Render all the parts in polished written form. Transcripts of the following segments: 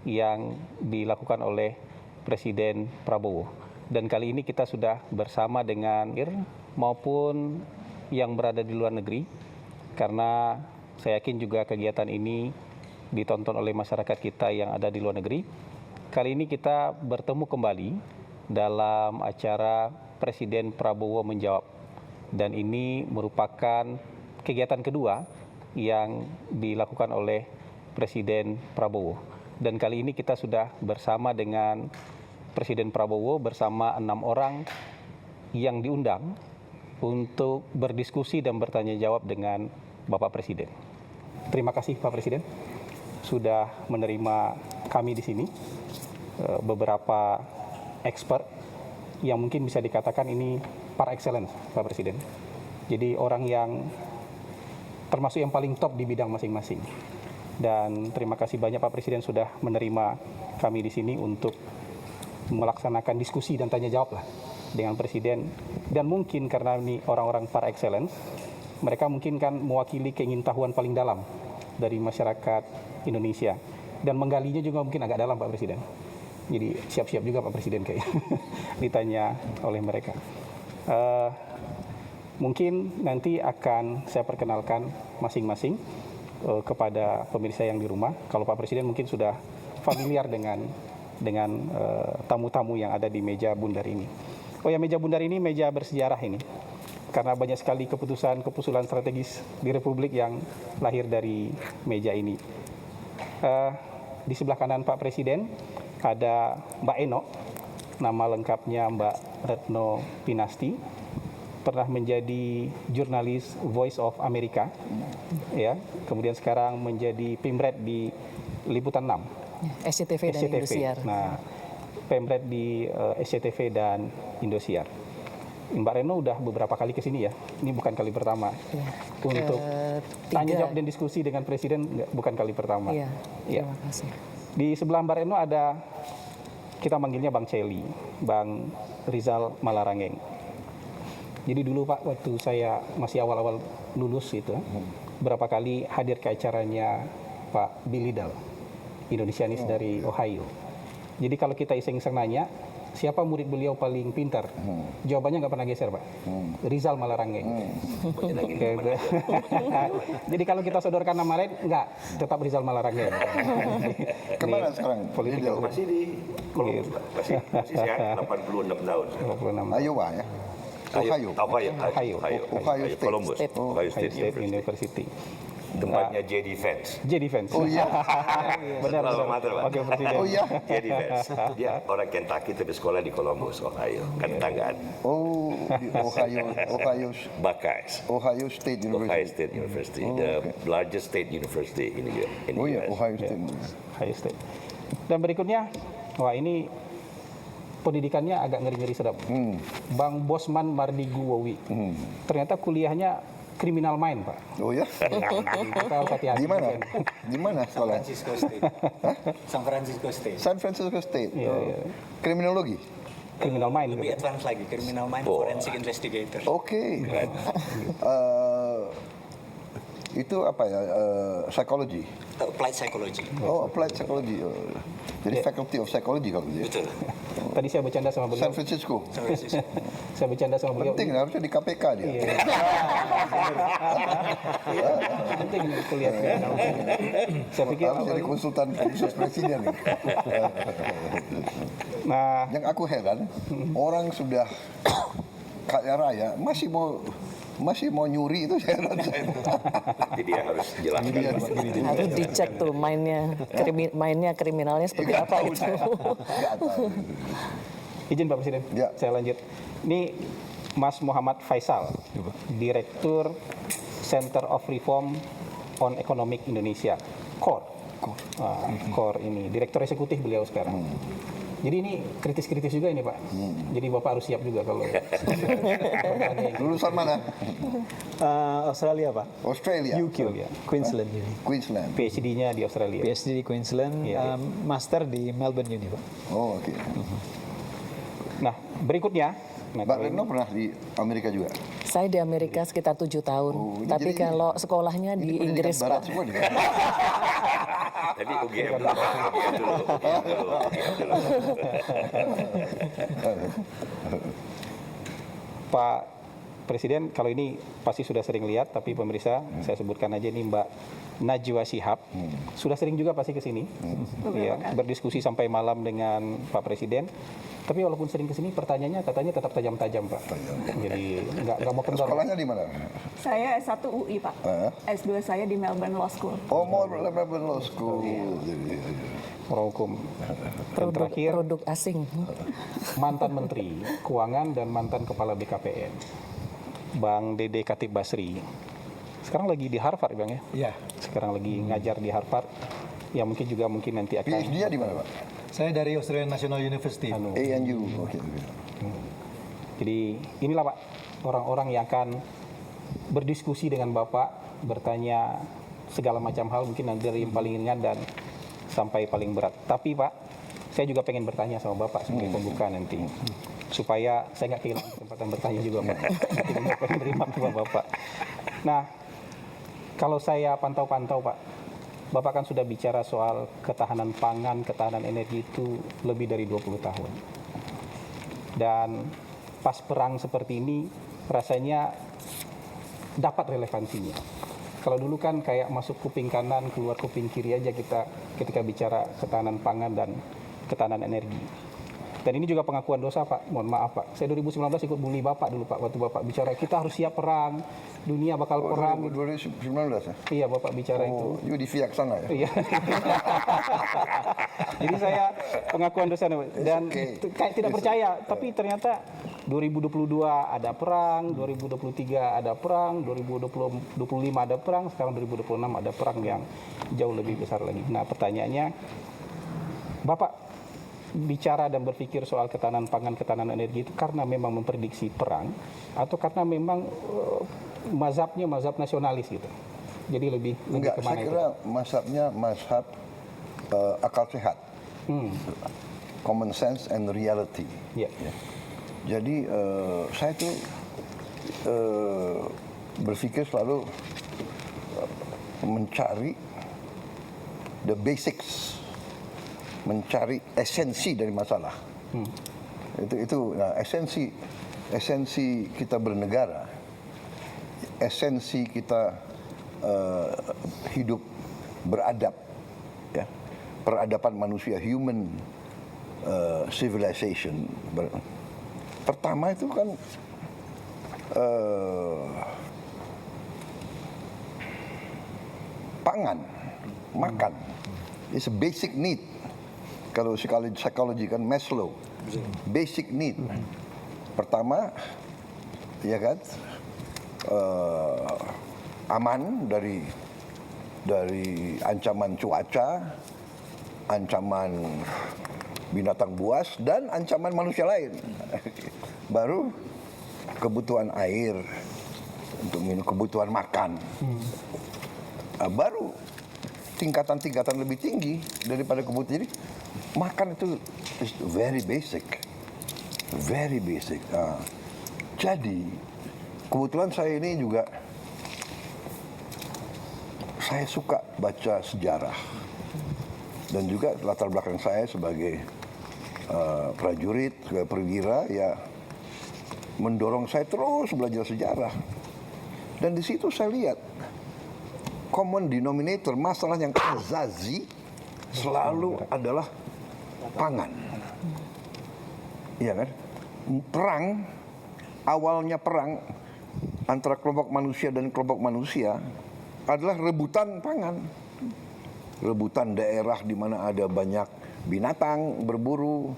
yang dilakukan oleh Presiden Prabowo. Dan kali ini kita sudah bersama dengan maupun yang berada di luar negeri, karena saya yakin juga kegiatan ini ditonton oleh masyarakat kita yang ada di luar negeri. Kali ini kita bertemu kembali dalam acara Presiden Prabowo Menjawab. Dan ini merupakan kegiatan kedua yang dilakukan oleh Presiden Prabowo. Dan kali ini kita sudah bersama dengan Presiden Prabowo bersama 6 orang yang diundang untuk berdiskusi dan bertanya jawab dengan Bapak Presiden. Terima kasih Pak Presiden sudah menerima kami di sini. Beberapa expert yang mungkin bisa dikatakan ini par excellence Pak Presiden. Jadi orang yang termasuk yang paling top di bidang masing-masing. Dan terima kasih banyak Pak Presiden sudah menerima kami di sini untuk melaksanakan diskusi dan tanya jawab lah dengan Presiden. Dan mungkin karena ini orang-orang par excellence, mereka mungkin kan mewakili keingintahuan paling dalam dari masyarakat Indonesia. Dan menggalinya juga mungkin agak dalam Pak Presiden. Jadi siap-siap juga Pak Presiden kayak ditanya oleh mereka. Mungkin nanti akan saya perkenalkan masing-masing kepada pemirsa yang di rumah. Kalau Pak Presiden mungkin sudah familiar dengan tamu-tamu yang ada di meja bundar ini. Oh ya, meja bundar ini meja bersejarah ini. Karena banyak sekali keputusan strategis di Republik yang lahir dari meja ini. Di sebelah kanan Pak Presiden ada Mbak Eno, nama lengkapnya Mbak Retno Pinasti, pernah menjadi jurnalis Voice of America, ya. Kemudian sekarang menjadi Pemret di Liputan 6, SCTV dan Indosiar. Nah, Pemret di SCTV dan Indosiar. Mbak Reno udah beberapa kali ke sini ya. Ini bukan kali pertama. Ya, untuk tanya jawab dan diskusi dengan Presiden bukan kali pertama. Iya. Terima kasih. Di sebelah Mbak Reno ada, kita manggilnya Bang Celi, Bang Rizal Malarangeng. Jadi dulu Pak, waktu saya masih awal-awal lulus itu, berapa kali hadir ke acaranya Pak Bill Lidl, Indonesianis dari Ohio. Jadi kalau kita iseng-iseng nanya, siapa murid beliau paling pintar? Jawabannya nggak pernah geser Pak. Rizal Malarangeng. Jadi kalau kita sodorkan nama lain, nggak, tetap Rizal Malarangeng. Kemana sekarang? Politik masih di Columbus, masih sehat, 86 tahun. 86. Iowa ya? Ohio. Ohio State. Columbus, Ohio State University. Tempatnya JD Vance. JD Vance. Oh iya. Benar. Oke Presiden. Oh iya. JD Vance. Dia orang Kentucky tapi sekolah di Columbus, Ohio. Kan tetanggaan. Oh, di Ohio Buckeyes. Ohio State University. Ohio State University, the largest state university in the Oh iya, US. Ohio State. Ohio State. Dan berikutnya, wah ini pendidikannya agak ngeri-ngeri sedap. Bang Bosman Mardiguwowi. Ternyata kuliahnya criminal mind, Pak. Oh ya? Kita harus hati-hati. Di mana? Di mana sekolah? San Francisco State. San Francisco State. Iya. Kriminologi. Criminal mind. Lebih advance lagi, criminal mind forensic investigator. Oke. Itu apa ya? Psychology. Applied psychology. Oh, applied psychology. Jadi faculty of psychology kalau dia. Betul. Tadi saya bercanda sama beliau. San Francisco. Saya bercanda sama beliau. Penting, harusnya di KPK dia. Penting kuliah. Saya pikir Harus jadi konsultan khusus presiden. Nah, Yang aku heran, orang sudah kaya raya masih mau nyuri itu saya heran. Jadi dia harus jelaskan. Harus dicek tuh mainnya kriminalnya seperti apa itu. izin Pak Presiden, Ya. saya lanjut. Ini Mas Muhammad Faisal, Direktur Center of Reform on Economic Indonesia, CORE. CORE ini, Direktur Eksekutif beliau sekarang. Jadi ini kritis-kritis juga ini Pak. Jadi Bapak harus siap juga kalau. Lulusan mana? Australia Pak. Australia. UQ ya. Queensland Uni. Queensland. PhD-nya di Australia. PhD di Queensland, Iya. Master di Melbourne Uni Pak. Oh, oke. Nah, berikutnya. Mbak Retno pernah di Amerika juga? Saya di Amerika sekitar 7 tahun. Oh, Tapi jadi kalau sekolahnya di Ini pendidikan Inggris barat Pak. semua nih. Tadi UGM dulu, Pak. UGM dulu. Pak Presiden, kalau ini pasti sudah sering lihat, tapi pemirsa, saya sebutkan aja ini Mbak Najwa Shihab. Sudah sering juga pasti ke sini, ya, berdiskusi sampai malam dengan Pak Presiden. Tapi walaupun sering ke sini, pertanyaannya katanya tetap tajam-tajam, Pak. Jadi nggak mau kendor. Sekolahnya di mana? Saya S1 UI, Pak. S2 saya di Melbourne Law School. Oh, mau Melbourne Law School. Jadi, Orang hukum. Dan terakhir, Produk asing. mantan Menteri Keuangan dan mantan Kepala BKPN, Bang Dede Khatib Basri. Sekarang lagi di Harvard, Bang ya? Iya. Sekarang lagi ngajar di Harvard. Ya mungkin nanti akan PhD-nya di mana, Pak? Saya dari Australian National University. ANU. Oke. Jadi inilah Pak, orang-orang yang akan berdiskusi dengan Bapak, bertanya segala macam hal, mungkin dari yang paling ringan dan sampai paling berat. Tapi Pak, saya juga pengen bertanya sama Bapak sebagai pembuka nanti, supaya saya nggak kehilangan kesempatan bertanya juga Pak. Nanti Bapak menerima sama Bapak. Nah, kalau saya pantau-pantau Pak, Bapak kan sudah bicara soal ketahanan pangan, ketahanan energi itu lebih dari 20 tahun. Dan pas perang seperti ini rasanya dapat relevansinya. Kalau dulu kan kayak masuk kuping kanan, keluar kuping kiri aja kita ketika bicara ketahanan pangan dan ketahanan energi. Dan ini juga pengakuan dosa Pak, mohon maaf Pak. Saya 2019 ikut bully Bapak dulu Pak, waktu Bapak bicara kita harus siap perang, dunia bakal perang. 2019 ya? Iya Bapak bicara itu. Oh, you di pihak sana ya? Iya. Jadi saya pengakuan dosa dan kayak tidak percaya, tapi ternyata 2022 ada perang, 2023 ada perang, 2025 ada perang, sekarang 2026 ada perang yang jauh lebih besar lagi. Nah, pertanyaannya, Bapak bicara dan berpikir soal ketahanan pangan, ketahanan energi itu karena memang memprediksi perang atau karena memang mazhabnya mazhab nasionalis gitu? Jadi lebih Enggak, kemana saya itu? kira mazhabnya mazhab akal sehat. Common sense and reality. Ya. Jadi saya tuh berpikir selalu mencari the basics, mencari esensi dari masalah. Itu nah, esensi kita bernegara, esensi kita hidup beradab, ya, peradaban manusia, human civilization. Pertama itu kan pangan, makan. It's a basic need. Kalau psikologi kan Maslow, basic need. Pertama, ya kan, aman dari ancaman cuaca, ancaman binatang buas, dan ancaman manusia lain. Baru kebutuhan air untuk minum, kebutuhan makan. Baru tingkatan-tingkatan lebih tinggi daripada kebutuhan ini, makan itu is very basic. Very basic. Jadi, kebetulan saya ini juga, saya suka baca sejarah. Dan juga latar belakang saya sebagai prajurit, sebagai perwira, ya mendorong saya terus belajar sejarah. Dan di situ saya lihat common denominator, masalah yang azazi selalu adalah pangan. Iya kan? Perang, awalnya perang antara kelompok manusia dan kelompok manusia adalah rebutan pangan. Rebutan daerah di mana ada banyak binatang berburu,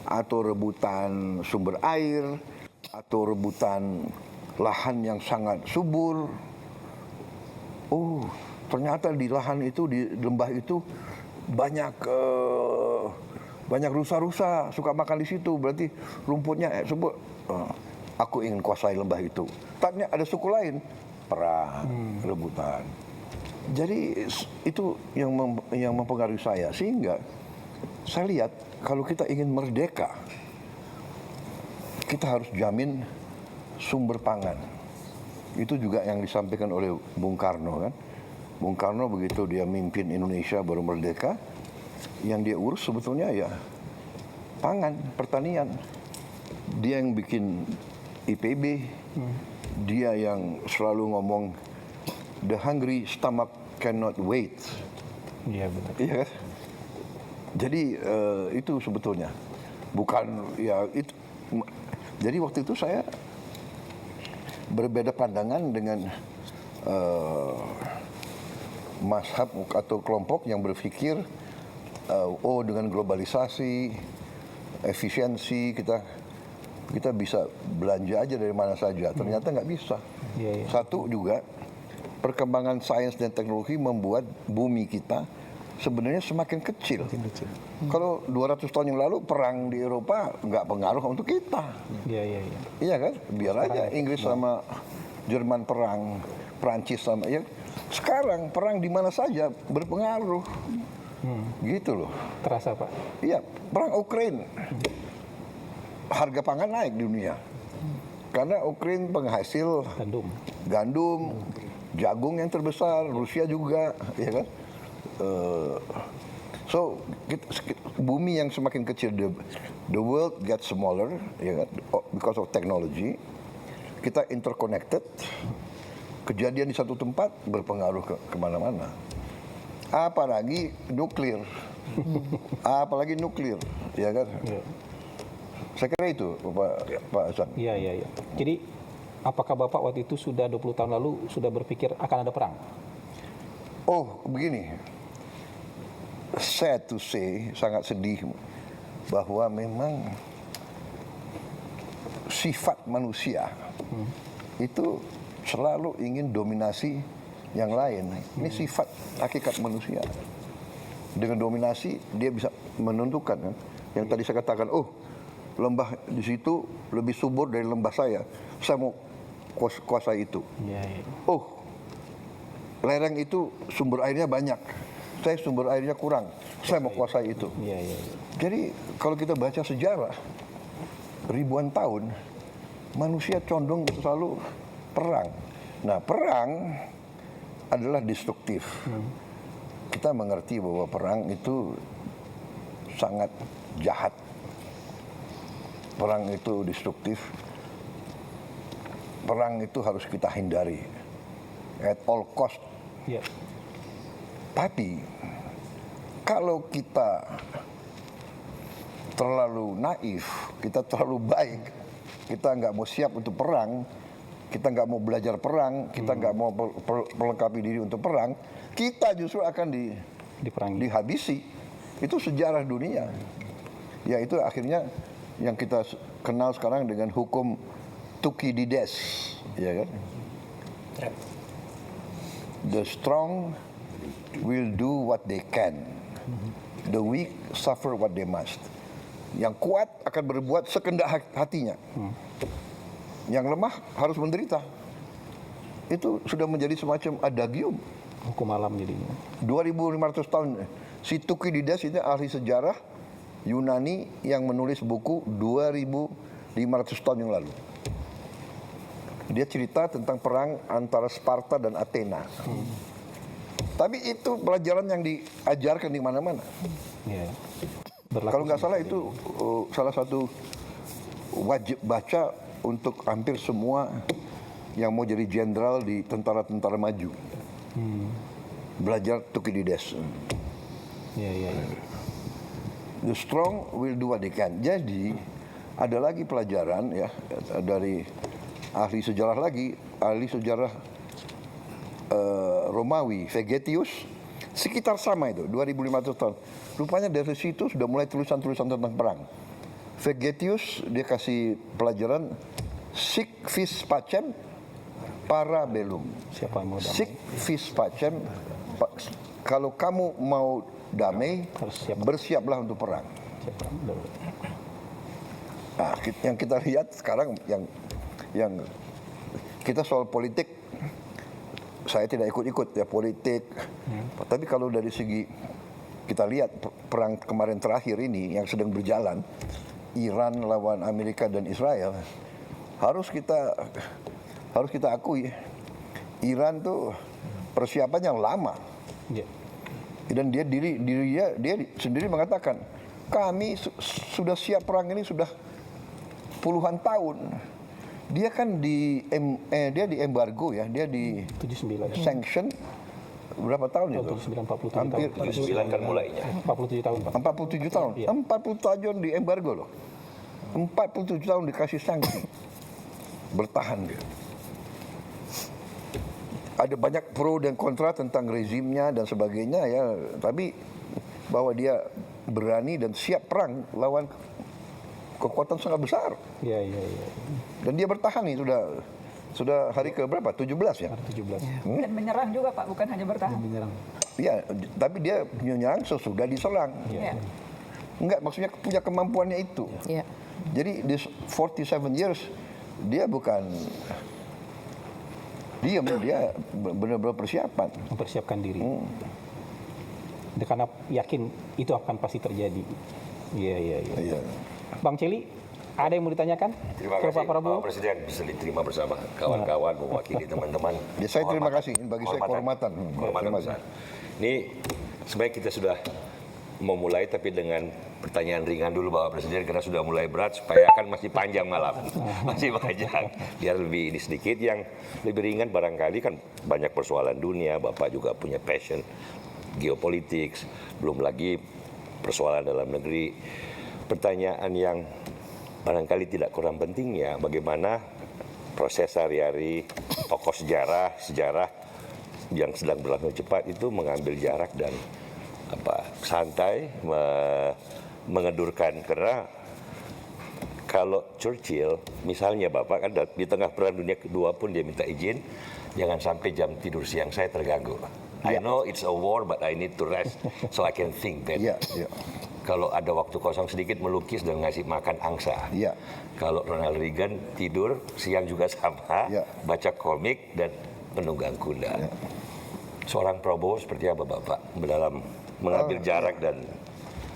atau rebutan sumber air, atau rebutan lahan yang sangat subur. Oh, ternyata di lahan itu, di lembah itu banyak rusa-rusa suka makan di situ. Berarti rumputnya subur. Aku ingin kuasai lembah itu. Tapi ada suku lain, perang, rebutan. Jadi itu yang mempengaruhi saya, sehingga saya lihat kalau kita ingin merdeka, kita harus jamin sumber pangan. Itu juga yang disampaikan oleh Bung Karno kan. Bung Karno begitu dia mimpin Indonesia baru merdeka, yang dia urus sebetulnya ya pangan, pertanian. Dia yang bikin IPB, dia yang selalu ngomong the hungry stomach cannot wait. Iya benar. Iya kan? Jadi itu sebetulnya bukan ya itu. Jadi waktu itu saya berbeda pandangan dengan mazhab atau kelompok yang berpikir oh dengan globalisasi, efisiensi kita bisa belanja aja dari mana saja. Ternyata nggak bisa. Iya, iya. Satu juga perkembangan sains dan teknologi membuat bumi kita sebenarnya semakin kecil. Kalau 200 tahun yang lalu perang di Eropa nggak pengaruh untuk kita. Iya, iya, iya. Iya kan? Biar aja Inggris sama Jerman perang, Prancis sama ya. Sekarang perang di mana saja berpengaruh. Gitu loh. Terasa Pak. Iya, perang Ukraina. Harga pangan naik di dunia. Karena Ukraina penghasil gandum, jagung yang terbesar, Rusia juga, ya kan? So bumi yang semakin kecil, the world gets smaller, ya kan? Because of technology. Kita interconnected. Kejadian di satu tempat berpengaruh ke kemana-mana. Apalagi nuklir, ya kan? Iya. Saya kira itu, Pak Hasan. Iya, iya, iya. Jadi apakah Bapak waktu itu sudah 20 tahun lalu sudah berpikir akan ada perang? Oh, begini. Sad to say, sangat sedih bahwa memang sifat manusia itu selalu ingin dominasi yang lain. Ini sifat hakikat manusia. Dengan dominasi dia bisa menentukan kan. Yang tadi saya katakan, oh lembah di situ lebih subur dari lembah saya mau kuasai itu. Iya, iya. Oh lereng itu sumber airnya banyak, saya sumber airnya kurang, saya mau kuasai itu. Iya, iya, iya. Jadi kalau kita baca sejarah ribuan tahun manusia condong selalu perang. Nah perang adalah destruktif. Kita mengerti bahwa perang itu sangat jahat. Perang itu destruktif. Perang itu harus kita hindari at all cost. Iya. Tapi kalau kita terlalu naif, kita terlalu baik, kita nggak mau siap untuk perang, kita nggak mau belajar perang, kita nggak mau melengkapi diri untuk perang, kita justru akan Diperangi. dihabisi. Itu sejarah dunia. Ya itu akhirnya yang kita kenal sekarang dengan hukum Thukydides, ya kan? The strong will do what they can, the weak suffer what they must. Yang kuat akan berbuat sekendak hatinya. Yang lemah harus menderita. Itu sudah menjadi semacam adagium. Hukum alam jadinya. 2500 tahun. Si Thukydides ini ahli sejarah Yunani yang menulis buku 2500 tahun yang lalu. Dia cerita tentang perang antara Sparta dan Athena. Tapi itu pelajaran yang diajarkan di mana-mana. Iya. Kalau nggak salah itu salah satu wajib baca untuk hampir semua yang mau jadi jenderal di tentara-tentara maju. Belajar Thukydides. Iya, iya, iya. The strong will do what they can. Jadi ada lagi pelajaran ya dari ahli sejarah Romawi, Vegetius, sekitar sama itu 2500 tahun. Rupanya dari situ sudah mulai tulisan-tulisan tentang perang. Vegetius dia kasih pelajaran sic vis pacem para bellum. Siapa yang mau damai? Sic vis pacem, kalau kamu mau damai, Harus siap. bersiaplah untuk perang. Siapa? Betul. Nah, yang kita lihat sekarang yang kita soal politik, saya tidak ikut-ikut ya politik. Tapi kalau dari segi kita lihat perang kemarin terakhir ini yang sedang berjalan, Iran lawan Amerika dan Israel, harus kita akui Iran tuh persiapan yang lama. Ya. Dan dia sendiri mengatakan, kami sudah siap perang ini sudah puluhan tahun. Dia kan dia di embargo ya, dia di 79. sanction berapa tahun itu? 79, 47 Hampir tahun. 79 kan mulainya. 47 tahun, Pak. 47 tahun. Iya. 40 tahun di embargo loh. 47 tahun dikasih sanksi. Bertahan dia. Ada banyak pro dan kontra tentang rezimnya dan sebagainya ya, tapi bahwa dia berani dan siap perang lawan kekuatan sangat besar. Iya, iya, iya. Dan dia bertahan nih sudah hari ke berapa? 17 ya? 17. Dan menyerang juga Pak, bukan hanya bertahan. Menyerang. Iya, tapi dia menyerang sesudah diserang. Ya. Enggak, maksudnya punya kemampuannya itu. Ya. Jadi di 47 years dia bukan diam, dia benar-benar persiapan. Mempersiapkan diri. Dan karena yakin itu akan pasti terjadi. Iya, iya, iya. Iya. Bang Celi, ada yang mau ditanyakan Terima ke kasih Pak Prabowo? Pak Presiden bisa diterima bersama kawan-kawan mewakili teman-teman. Ya, saya terima kasih. Bagi saya kehormatan. Kehormatan Terima besar. Ini sebenarnya kita sudah memulai tapi dengan pertanyaan ringan dulu Bapak Presiden karena sudah mulai berat supaya kan masih panjang malam. Masih panjang. Biar lebih ini sedikit yang lebih ringan barangkali kan banyak persoalan dunia, Bapak juga punya passion geopolitik, belum lagi persoalan dalam negeri. Pertanyaan yang barangkali tidak kurang pentingnya bagaimana proses sehari-hari tokoh sejarah yang sedang berlangsung cepat itu mengambil jarak dan santai mengedurkan karena kalau Churchill misalnya Bapak kan di tengah Perang Dunia Kedua pun dia minta izin jangan sampai jam tidur siang saya terganggu. I know it's a war but I need to rest so I can think better. Iya, iya. Kalau ada waktu kosong sedikit melukis dan ngasih makan angsa. Iya. Kalau Ronald Reagan tidur siang juga sama, Iya. baca komik dan menunggang kuda. Iya. Seorang Prabowo seperti apa Bapak dalam mengambil jarak dan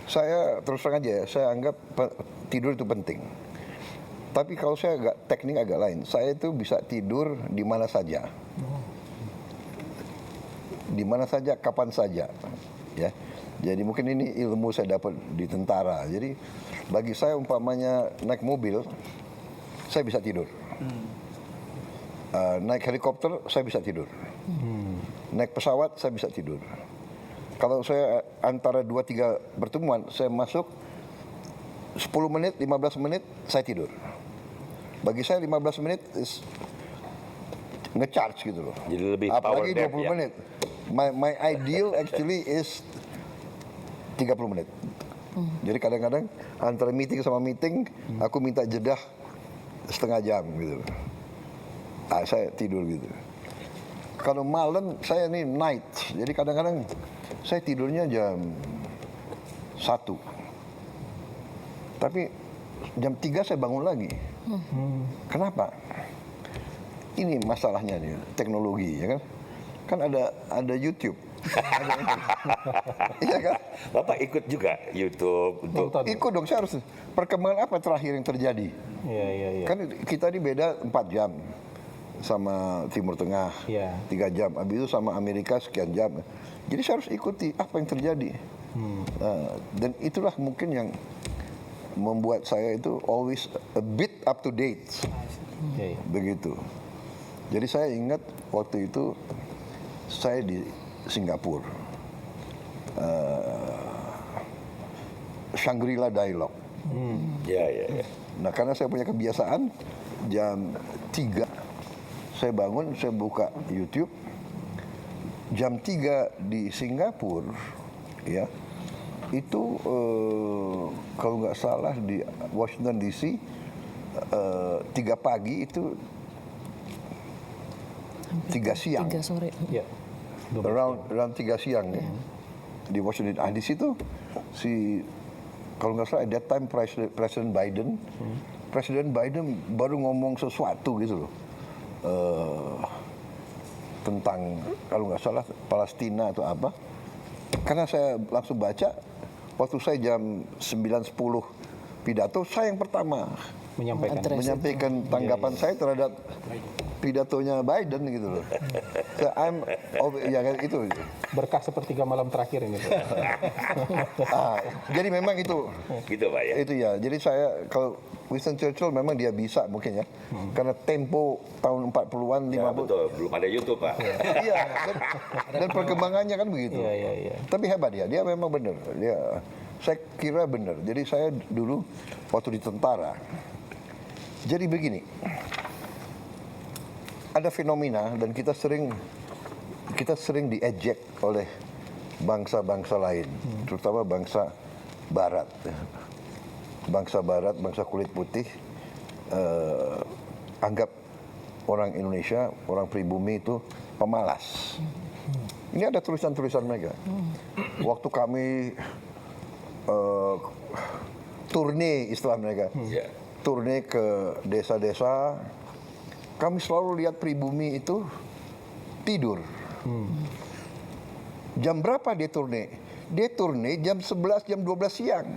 Saya terus terang aja ya, saya anggap tidur itu penting. Tapi kalau saya teknik agak lain. Saya itu bisa tidur di mana saja. Di mana saja, kapan saja. Ya. Jadi mungkin ini ilmu saya dapat di tentara. Jadi bagi saya umpamanya naik mobil, saya bisa tidur. Naik helikopter, saya bisa tidur. Naik pesawat, saya bisa tidur. Kalau saya antara 2-3 pertemuan, saya masuk 10 menit, 15 menit, saya tidur. Bagi saya 15 menit is nge-charge gitu loh. jadi lebih power Apalagi nap 20 ya. menit. My ideal actually is 30 menit. Jadi kadang-kadang antara meeting sama meeting, aku minta jedah setengah jam gitu. Saya tidur gitu. Kalau malam saya nih night, jadi kadang-kadang saya tidurnya jam 1. Tapi jam 3 saya bangun lagi. Kenapa? Ini masalahnya nih, teknologi ya kan. Kan ada YouTube. Iya kan? Bapak ikut juga YouTube untuk Nonton. Ikut dong, saya harus perkembangan apa terakhir yang terjadi. Iya, iya, iya. Kan kita ini beda 4 jam sama Timur Tengah, Iya. 3 jam. Habis itu sama Amerika sekian jam. Jadi saya harus ikuti apa yang terjadi. Dan itulah mungkin yang membuat saya itu always a bit up to date. Iya, iya. Begitu. Jadi saya ingat waktu itu saya di Singapura. Shangri-La Dialogue. ya. Nah, karena saya punya kebiasaan jam 3 saya bangun, saya buka YouTube. Jam 3 di Singapura ya. Itu kalau nggak salah di Washington DC 3 pagi itu 3 siang. 3 sore. Iya. Around 3 siang ya. Di Washington. Di situ kalau nggak salah at that time Presiden Biden, Presiden Biden baru ngomong sesuatu gitu loh. Tentang kalau nggak salah Palestina atau apa. Karena saya langsung baca waktu saya jam 9.10 pidato, saya yang pertama menyampaikan tanggapan saya terhadap pidatonya Biden gitu loh. So, ya kan itu. Berkah sepertiga malam terakhir ini. Jadi memang itu. Gitu Pak ya. Itu ya. Jadi saya kalau Winston Churchill memang dia bisa mungkin ya. Karena tempo tahun 40-an, 50. Ya, betul, belum ada YouTube Pak. Iya. Dan perkembangannya kan begitu. Iya. Tapi hebat dia memang benar. Saya kira benar. Jadi saya dulu waktu di tentara. Jadi begini. Ada fenomena dan kita sering diejek oleh bangsa-bangsa lain, terutama bangsa Barat. Bangsa Barat, bangsa kulit putih, anggap orang Indonesia, orang pribumi itu pemalas. Ini ada tulisan-tulisan mereka. Waktu kami turne, istilah mereka, turne ke desa-desa, kami selalu lihat pribumi itu tidur. Jam berapa dia turne? Dia turne jam 11, jam 12 siang.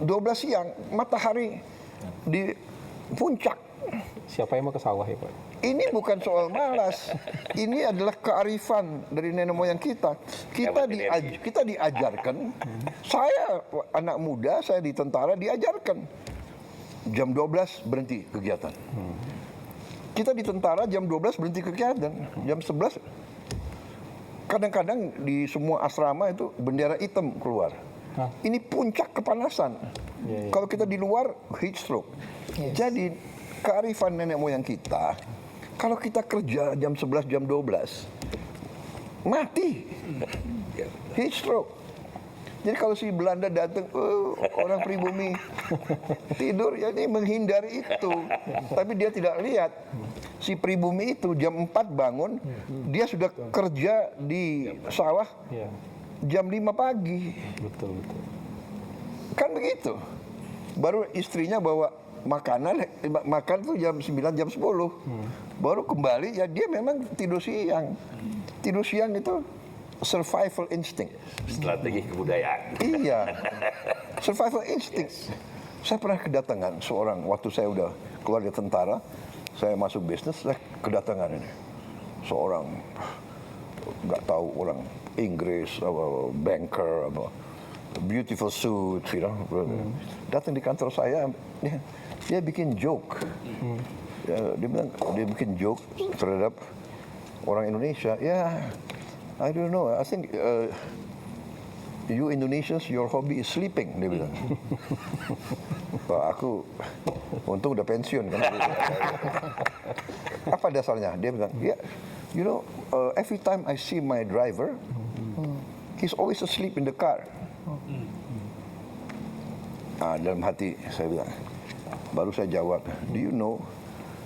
12 siang, matahari di puncak. Siapa yang mau ke sawah ya Pak? Ini bukan soal malas. Ini adalah kearifan dari nenek moyang kita. Kita diajarkan. Saya anak muda, saya di tentara diajarkan. Jam 12 berhenti kegiatan. Kita di tentara jam 12 berhenti kegiatan. Jam 11 kadang-kadang di semua asrama itu bendera hitam keluar. Ini puncak kepanasan. Kalau kita di luar heat stroke. Jadi kearifan nenek moyang kita, kalau kita kerja jam 11, jam 12, mati. Heat stroke. Jadi kalau si Belanda datang, orang pribumi tidur, ya ini menghindari itu. Tapi dia tidak lihat. Si pribumi itu jam 4 bangun, dia sudah kerja di sawah jam 5 pagi. Betul. Kan begitu. Baru istrinya bawa makan tuh jam 9, jam 10. Baru kembali, ya dia memang tidur siang. Tidur siang itu survival instinct. Strategi kebudayaan. Iya, survival instinct. Saya pernah kedatangan seorang, waktu saya udah keluar dari tentara, saya masuk bisnis, saya kedatangan ini. Seorang, nggak tahu orang Inggris, banker, beautiful suit, datang di kantor saya, dia bikin joke. Dia bilang, dia bikin joke terhadap orang Indonesia. Ya, I don't know. I think you Indonesians, your hobby is sleeping. Dia bilang. Aku untung udah pensiun kan. Apa dasarnya? Dia bilang, yeah, you know, every time I see my driver, he's always asleep in the car. Dalam hati saya bilang, baru saya jawab, do you know,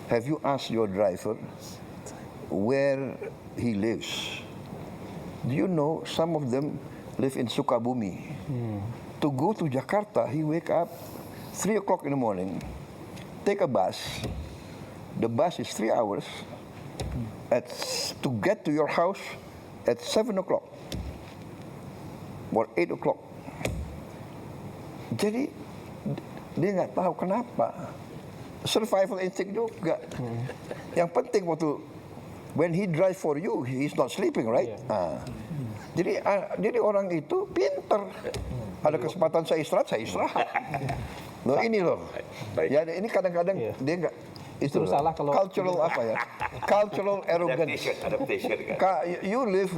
have you asked your driver where he lives? Do you know some of them live in Sukabumi? To go to Jakarta, he wake up 3 o'clock in the morning, take a bus. The bus is 3 hours. To get to your house at 7 o'clock or 8 o'clock. Jadi dia nggak tahu kenapa. Survival instinct juga. Yang penting waktu when he drive for you, he's not sleeping, right? Jadi orang itu pinter. Ada kesempatan saya istirahat. Loh ini loh. Ya ini kadang-kadang dia nggak. Itu salah kalau cultural apa ya? Cultural arrogance. Adaptation. You live.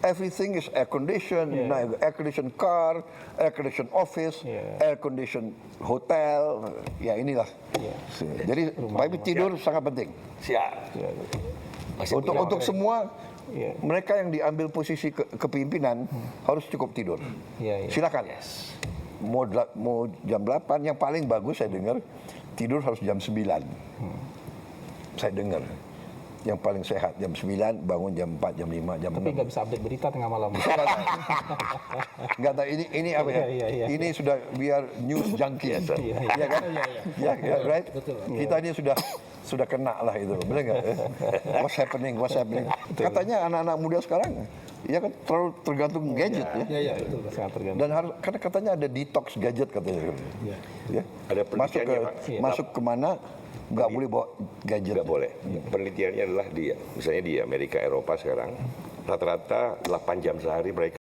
Everything is air conditioned, air conditioned car, air conditioned office, air conditioned hotel. Ya inilah. Jadi tapi tidur sangat penting. Siap. Untuk semua mereka yang diambil posisi kepemimpinan harus cukup tidur. Silakan. Mau jam 8, yang paling bagus saya dengar tidur harus jam 9. Saya dengar. Yang paling sehat jam 9, bangun jam 4, jam 5, jam 6. Tapi nggak bisa update berita tengah malam. Nggak tahu ini apa ya? Ini sudah biar news junkie. Ya kan? Ya, right? Kita ini sudah sudah kena lah itu, benar nggak? What's happening? Katanya anak-anak muda sekarang, ya kan terlalu tergantung gadget ya. Iya, betul. Sangat tergantung. Dan harus, karena katanya ada detox gadget katanya. Ya. Ada penelitiannya, Pak. Masuk kemana nggak boleh bawa gadget. Nggak boleh. Penelitiannya adalah misalnya di Amerika, Eropa sekarang, rata-rata 8 jam sehari mereka